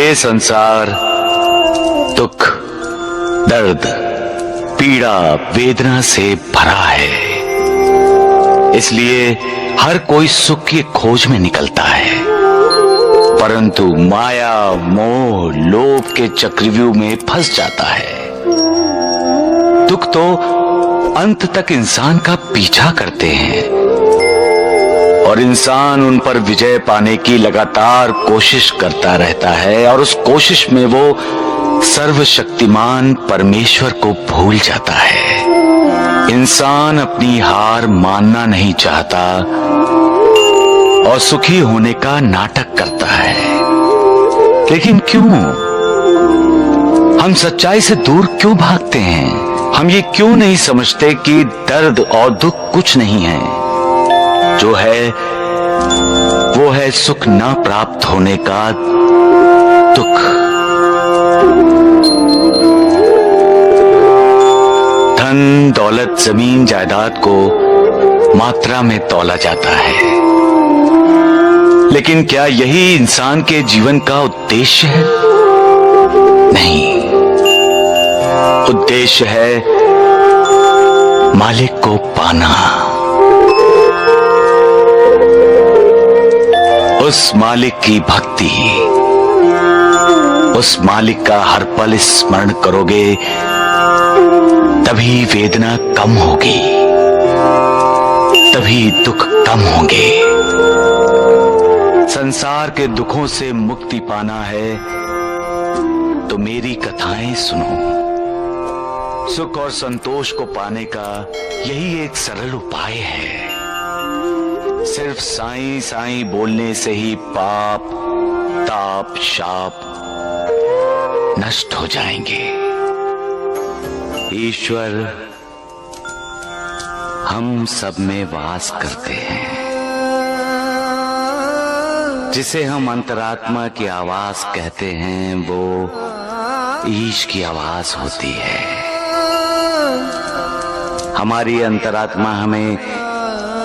ये संसार दुख, दर्द, पीड़ा, वेदना से भरा है। इसलिए हर कोई सुख की खोज में निकलता है, परंतु माया, मोह, लोभ के चक्रव्यूह में फंस जाता है। दुख तो अंत तक इंसान का पीछा करते हैं और इंसान उन पर विजय पाने की लगातार कोशिश करता रहता है, और उस कोशिश में वो सर्वशक्तिमान परमेश्वर को भूल जाता है। इंसान अपनी हार मानना नहीं चाहता और सुखी होने का नाटक करता है। लेकिन क्यों? हम सच्चाई से दूर क्यों भागते हैं? हम ये क्यों नहीं समझते कि दर्द और दुख कुछ नहीं है? जो है वो है सुख न प्राप्त होने का दुख। धन, दौलत, जमीन, जायदाद को मात्रा में तौला जाता है, लेकिन क्या यही इंसान के जीवन का उद्देश्य है? नहीं, उद्देश्य है मालिक को पाना, उस मालिक की भक्ति। उस मालिक का हर पल स्मरण करोगे तभी वेदना कम होगी, तभी दुख कम होंगे। संसार के दुखों से मुक्ति पाना है तो मेरी कथाएं सुनो। सुख और संतोष को पाने का यही एक सरल उपाय है। सिर्फ साईं साईं बोलने से ही पाप, ताप, शाप नष्ट हो जाएंगे। ईश्वर हम सब में वास करते हैं। जिसे हम अंतरात्मा की आवाज कहते हैं, वो ईश की आवाज होती है। हमारी अंतरात्मा हमें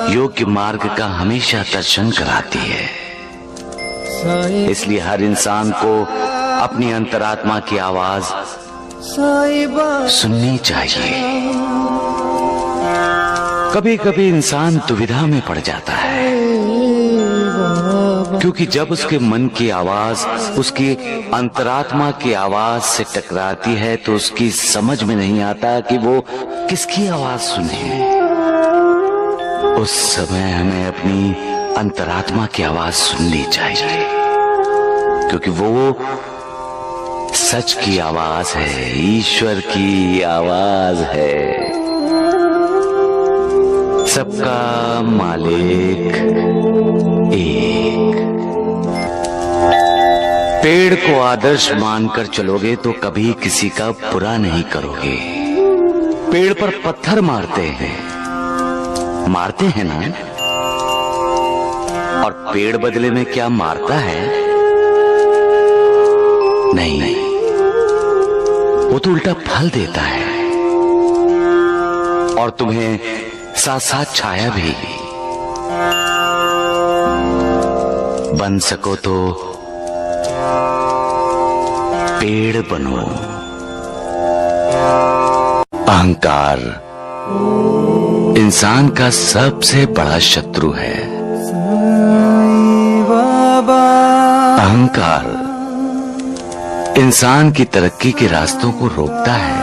योग्य मार्ग का हमेशा दर्शन कराती है। इसलिए हर इंसान को अपनी अंतरात्मा की आवाज सुननी चाहिए। कभी कभी इंसान दुविधा में पड़ जाता है, क्योंकि जब उसके मन की आवाज उसकी अंतरात्मा की आवाज से टकराती है तो उसकी समझ में नहीं आता कि वो किसकी आवाज सुने। उस समय हमें अपनी अंतरात्मा की आवाज सुननी चाहिए, क्योंकि वो सच की आवाज है, ईश्वर की आवाज है। सबका मालिक एक। पेड़ को आदर्श मानकर चलोगे तो कभी किसी का बुरा नहीं करोगे। पेड़ पर पत्थर मारते हैं ना, और पेड़ बदले में क्या मारता है? नहीं, वो तो उल्टा फल देता है, और तुम्हें साथ साथ छाया भी। बन सको तो पेड़ बनो। अहंकार इंसान का सबसे बड़ा शत्रु है। अहंकार इंसान की तरक्की के रास्तों को रोकता है।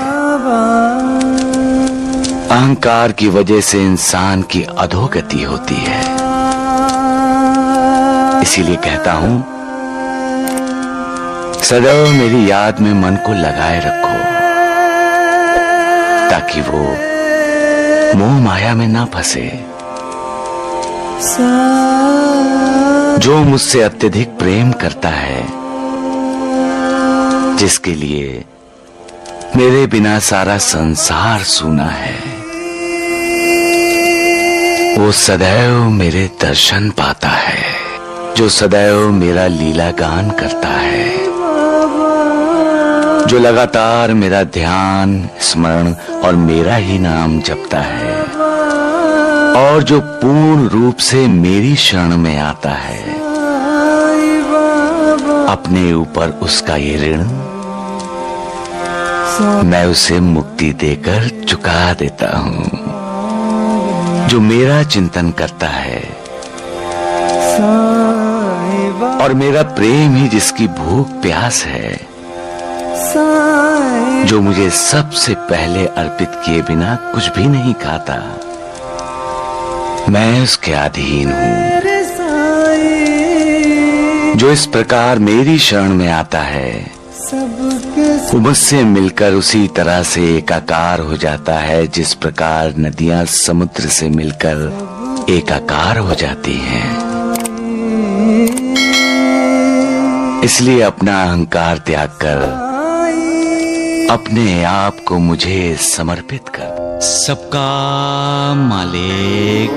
अहंकार की वजह से इंसान की अधोगति होती है। इसीलिए कहता हूं, सदैव मेरी याद में मन को लगाए रखो, ताकि वो मोह माया में ना फंसे। जो मुझसे अत्यधिक प्रेम करता है, जिसके लिए मेरे बिना सारा संसार सूना है, वो सदैव मेरे दर्शन पाता है। जो सदैव मेरा लीला गान करता है, जो लगातार मेरा ध्यान, स्मरण और मेरा ही नाम जपता है, और जो पूर्ण रूप से मेरी शरण में आता है। अपने ऊपर उसका ये ऋण मैं उसे मुक्ति देकर चुका देता हूँ। जो मेरा चिंतन करता है और मेरा प्रेम ही जिसकी भूख प्यास है, जो मुझे सबसे पहले अर्पित किए बिना कुछ भी नहीं खाता, मैं उसके अधीन हूँ। जो इस प्रकार मेरी शरण में आता है वो मुझसे मिलकर उसी तरह से एकाकार हो जाता है जिस प्रकार नदियां समुद्र से मिलकर एकाकार हो जाती हैं। इसलिए अपना अहंकार त्याग कर अपने आप को मुझे समर्पित कर। सबका मालिक